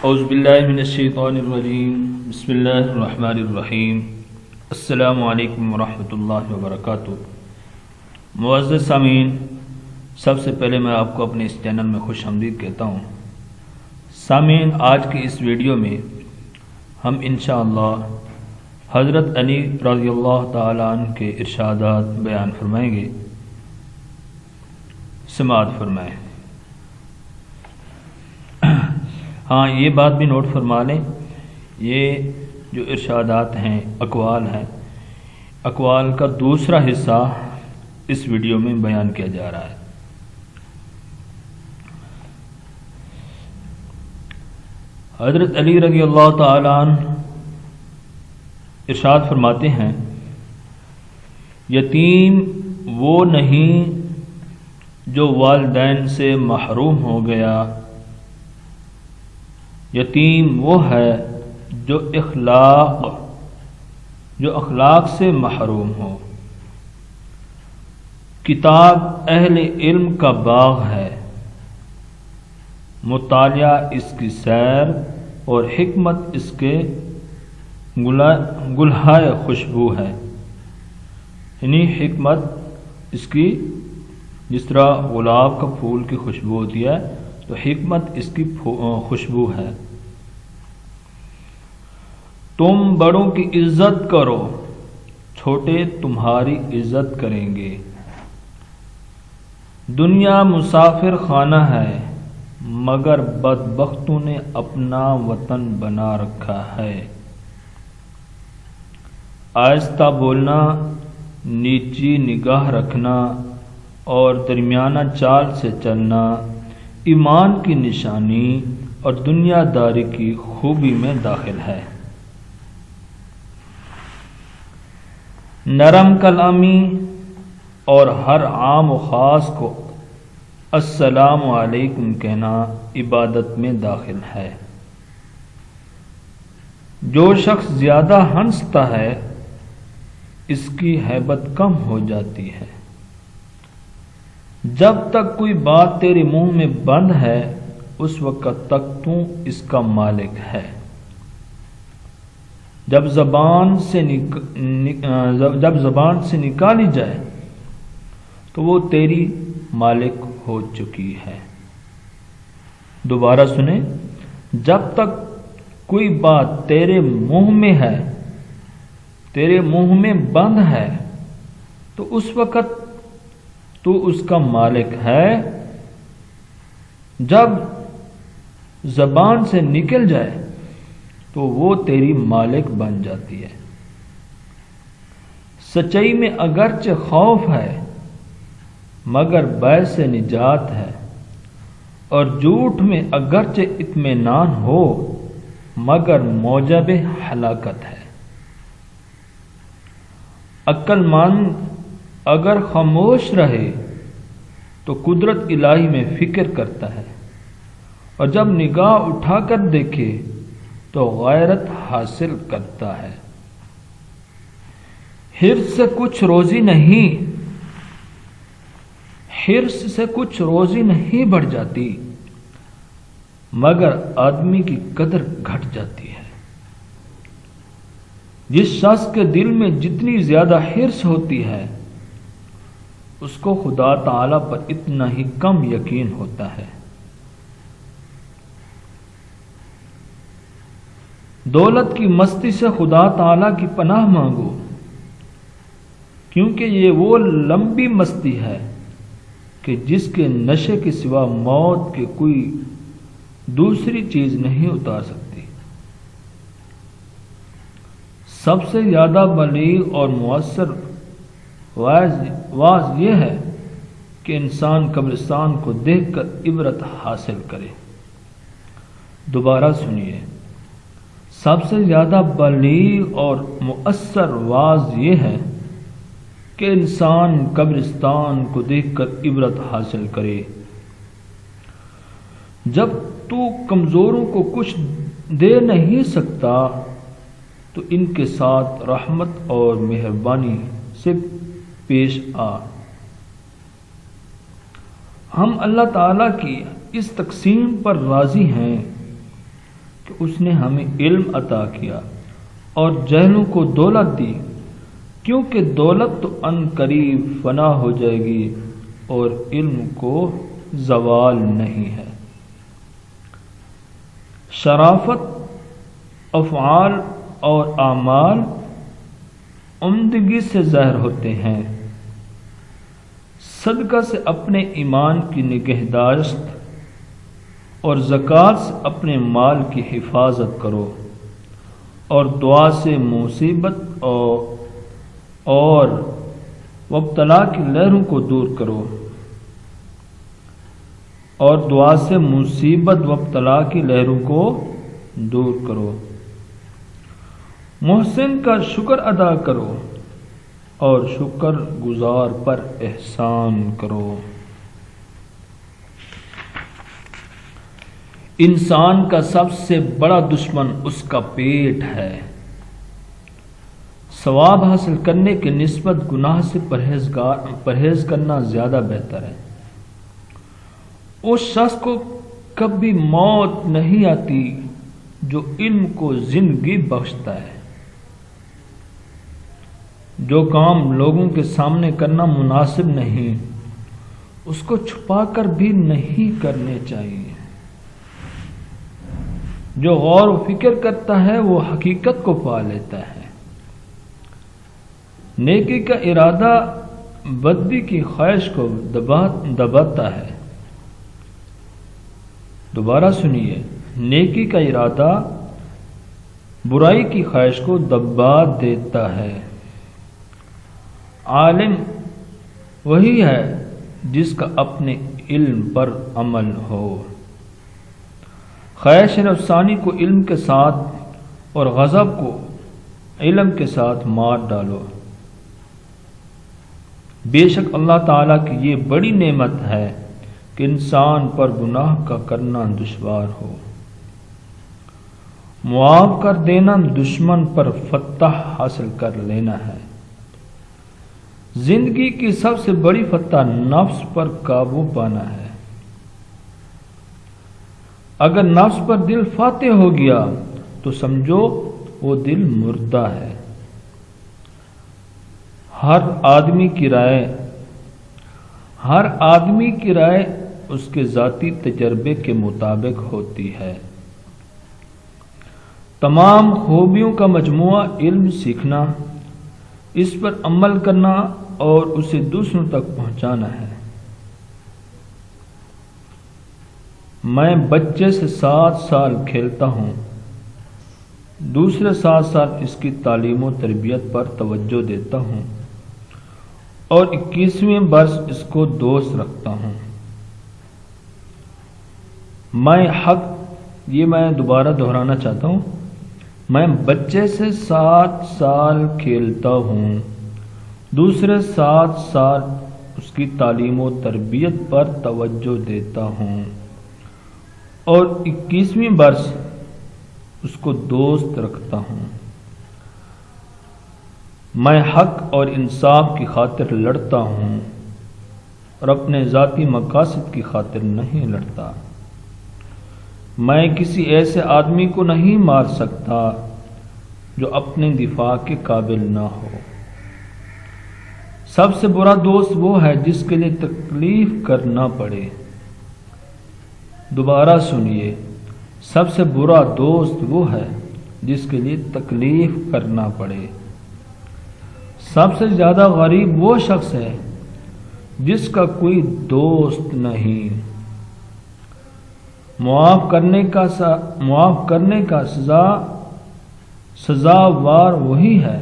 اعوذ باللہ من الشیطان الرجیم بسم اللہ الرحمن الرحیم السلام علیکم ورحمۃ اللہ وبرکاتہ۔ معزز سامعین، سب سے پہلے میں آپ کو اپنے اس چینل میں خوش آمدید کہتا ہوں۔ سامعین، آج کی اس ویڈیو میں ہم انشاءاللہ حضرت علی رضی اللہ تعالیٰ عنہ کے ارشادات بیان فرمائیں گے۔ سماعت فرمائیں۔ ہاں، یہ بات بھی نوٹ فرما لیں، یہ جو ارشادات ہیں اقوال ہیں، اقوال کا دوسرا حصہ اس ویڈیو میں بیان کیا جا رہا ہے۔ حضرت علی رضی اللہ تعالیٰ عنہ ارشاد فرماتے ہیں، یتیم وہ نہیں جو والدین سے محروم ہو گیا، یتیم وہ ہے جو اخلاق سے محروم ہو۔ کتاب اہل علم کا باغ ہے، مطالعہ اس کی سیر اور حکمت اس کے گلہائے خوشبو ہے۔ یعنی حکمت اس کی جس طرح گلاب کا پھول کی خوشبو ہوتی ہے، تو حکمت اس کی خوشبو ہے۔ تم بڑوں کی عزت کرو، چھوٹے تمہاری عزت کریں گے۔ دنیا مسافر خانہ ہے، مگر بدبختوں نے اپنا وطن بنا رکھا ہے۔ آہستہ بولنا، نیچی نگاہ رکھنا اور درمیانہ چال سے چلنا ایمان کی نشانی اور دنیا داری کی خوبی میں داخل ہے۔ نرم کلامی اور ہر عام و خاص کو السلام علیکم کہنا عبادت میں داخل ہے۔ جو شخص زیادہ ہنستا ہے اس کی ہیبت کم ہو جاتی ہے۔ جب تک کوئی بات تیرے منہ میں بند ہے اس وقت تک تو اس کا مالک ہے۔ جب زبان سے نکالی جائے تو وہ تیری مالک ہو چکی ہے۔ دوبارہ سنیں، جب تک کوئی بات تیرے منہ میں ہے، تیرے منہ میں بند ہے، تو اس وقت تو اس کا مالک ہے۔ جب زبان سے نکل جائے تو وہ تیری مالک بن جاتی ہے۔ سچائی میں اگرچہ خوف ہے مگر بے سے نجات ہے، اور جھوٹ میں اگرچہ اطمینان ہو مگر موجب ہلاکت ہے۔ عقل مند اگر خاموش رہے تو قدرت الہی میں فکر کرتا ہے، اور جب نگاہ اٹھا کر دیکھے تو غیرت حاصل کرتا ہے۔ حرص سے کچھ روزی نہیں بڑھ جاتی مگر آدمی کی قدر گھٹ جاتی ہے۔ جس شخص کے دل میں جتنی زیادہ حرص ہوتی ہے اس کو خدا تعالی پر اتنا ہی کم یقین ہوتا ہے۔ دولت کی مستی سے خدا تعالی کی پناہ مانگو، کیونکہ یہ وہ لمبی مستی ہے کہ جس کے نشے کے سوا موت کے کوئی دوسری چیز نہیں اتار سکتی۔ سب سے زیادہ بلیغ اور مؤثر واعظ یہ ہے کہ انسان قبرستان کو دیکھ کر عبرت حاصل کرے۔ دوبارہ سنیے، سب سے زیادہ بلیغ اور مؤثر واعظ یہ ہے کہ انسان قبرستان کو دیکھ کر عبرت حاصل کرے۔ جب تو کمزوروں کو کچھ دے نہیں سکتا تو ان کے ساتھ رحمت اور مہربانی سے پیش آ۔ ہم اللہ تعالیٰ کی اس تقسیم پر راضی ہیں کہ اس نے ہمیں علم عطا کیا اور جہلوں کو دولت دی، کیونکہ دولت تو ان قریب فنا ہو جائے گی اور علم کو زوال نہیں ہے۔ شرافت افعال اور اعمال عمدگی سے ظاہر ہوتے ہیں۔ صدقہ سے اپنے ایمان کی نگہداشت اور زکوٰۃ سے اپنے مال کی حفاظت کرو، اور دعا سے مصیبت اور وابتلا کی لہروں کو دور کرو، اور دعا سے مصیبت وابتلا کی لہروں کو دور کرو۔ محسن کا شکر ادا کرو اور شکر گزار پر احسان کرو۔ انسان کا سب سے بڑا دشمن اس کا پیٹ ہے۔ ثواب حاصل کرنے کے نسبت گناہ سے پرہیز کرنا زیادہ بہتر ہے۔ اس شخص کو کبھی موت نہیں آتی جو علم کو زندگی بخشتا ہے۔ جو کام لوگوں کے سامنے کرنا مناسب نہیں، اس کو چھپا کر بھی نہیں کرنے چاہیے۔ جو غور و فکر کرتا ہے وہ حقیقت کو پا لیتا ہے۔ نیکی کا ارادہ بدی کی خواہش کو دباتا ہے۔ دوبارہ سنیے، نیکی کا ارادہ برائی کی خواہش کو دبا دیتا ہے۔ عالم وہی ہے جس کا اپنے علم پر عمل ہو۔ خواہش نفسانی کو علم کے ساتھ اور غضب کو علم کے ساتھ مار ڈالو۔ بے شک اللہ تعالیٰ کی یہ بڑی نعمت ہے کہ انسان پر گناہ کا کرنا دشوار ہو۔ معاف کر دینا دشمن پر فتح حاصل کر لینا ہے۔ زندگی کی سب سے بڑی فتح نفس پر قابو پانا ہے۔ اگر نفس پر دل فاتح ہو گیا تو سمجھو وہ دل مردہ ہے۔ ہر آدمی کی رائے اس کے ذاتی تجربے کے مطابق ہوتی ہے۔ تمام خوبیوں کا مجموعہ علم سیکھنا، اس پر عمل کرنا اور اسے دوسروں تک پہنچانا ہے۔ میں بچے سے 7 سال کھیلتا ہوں، دوسرے 7 سال اس کی تعلیم و تربیت پر توجہ دیتا ہوں، اور 21ویں برس اس کو دوست رکھتا ہوں۔ میں دوبارہ دہرانا چاہتا ہوں، میں بچے سے 7 سال کھیلتا ہوں، دوسرے 7 سال اس کی تعلیم و تربیت پر توجہ دیتا ہوں، اور 21ویں برس اس کو دوست رکھتا ہوں۔ میں حق اور انصاف کی خاطر لڑتا ہوں اور اپنے ذاتی مقاصد کی خاطر نہیں لڑتا۔ میں کسی ایسے آدمی کو نہیں مار سکتا جو اپنے دفاع کے قابل نہ ہو۔ سب سے برا دوست وہ ہے جس کے لیے تکلیف کرنا پڑے۔ دوبارہ سنیے، سب سے برا دوست وہ ہے جس کے لیے تکلیف کرنا پڑے۔ سب سے زیادہ غریب وہ شخص ہے جس کا کوئی دوست نہیں۔ معاف کرنے کا سزاوار وہی ہے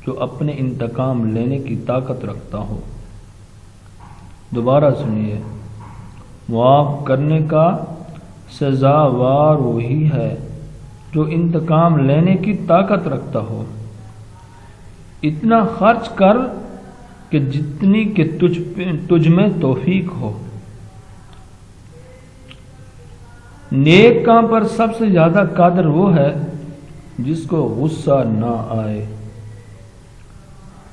جو اپنے انتقام لینے کی طاقت رکھتا ہو۔ دوبارہ سنیے، معاف کرنے کا سزاوار وہی ہے جو انتقام لینے کی طاقت رکھتا ہو۔ اتنا خرچ کر کہ جتنی کہ تجھ میں توفیق ہو۔ نیک کام پر سب سے زیادہ قادر وہ ہے جس کو غصہ نہ آئے۔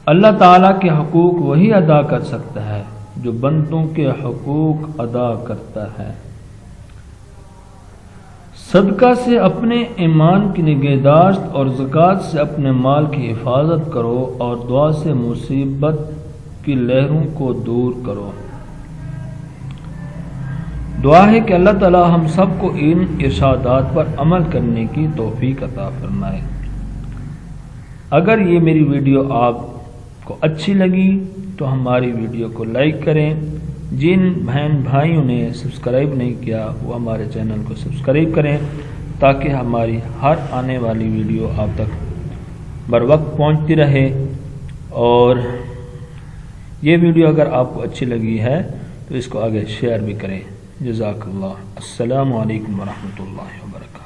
اللہ تعالیٰ کے حقوق وہی ادا کر سکتا ہے جو بندوں کے حقوق ادا کرتا ہے۔ صدقہ سے اپنے ایمان کی نگہداشت اور زکوٰۃ سے اپنے مال کی حفاظت کرو اور دعا سے مصیبت کی لہروں کو دور کرو۔ دعا ہے کہ اللہ تعالی ہم سب کو ان ارشادات پر عمل کرنے کی توفیق عطا فرمائے۔ اگر یہ میری ویڈیو آپ کو اچھی لگی تو ہماری ویڈیو کو لائک کریں۔ جن بہن بھائیوں نے سبسکرائب نہیں کیا وہ ہمارے چینل کو سبسکرائب کریں تاکہ ہماری ہر آنے والی ویڈیو آپ تک بر وقت پہنچتی رہے۔ اور یہ ویڈیو اگر آپ کو اچھی لگی ہے تو اس کو آگے شیئر بھی کریں۔ جزاک اللہ۔ السلام علیکم ورحمۃ اللہ وبرکاتہ۔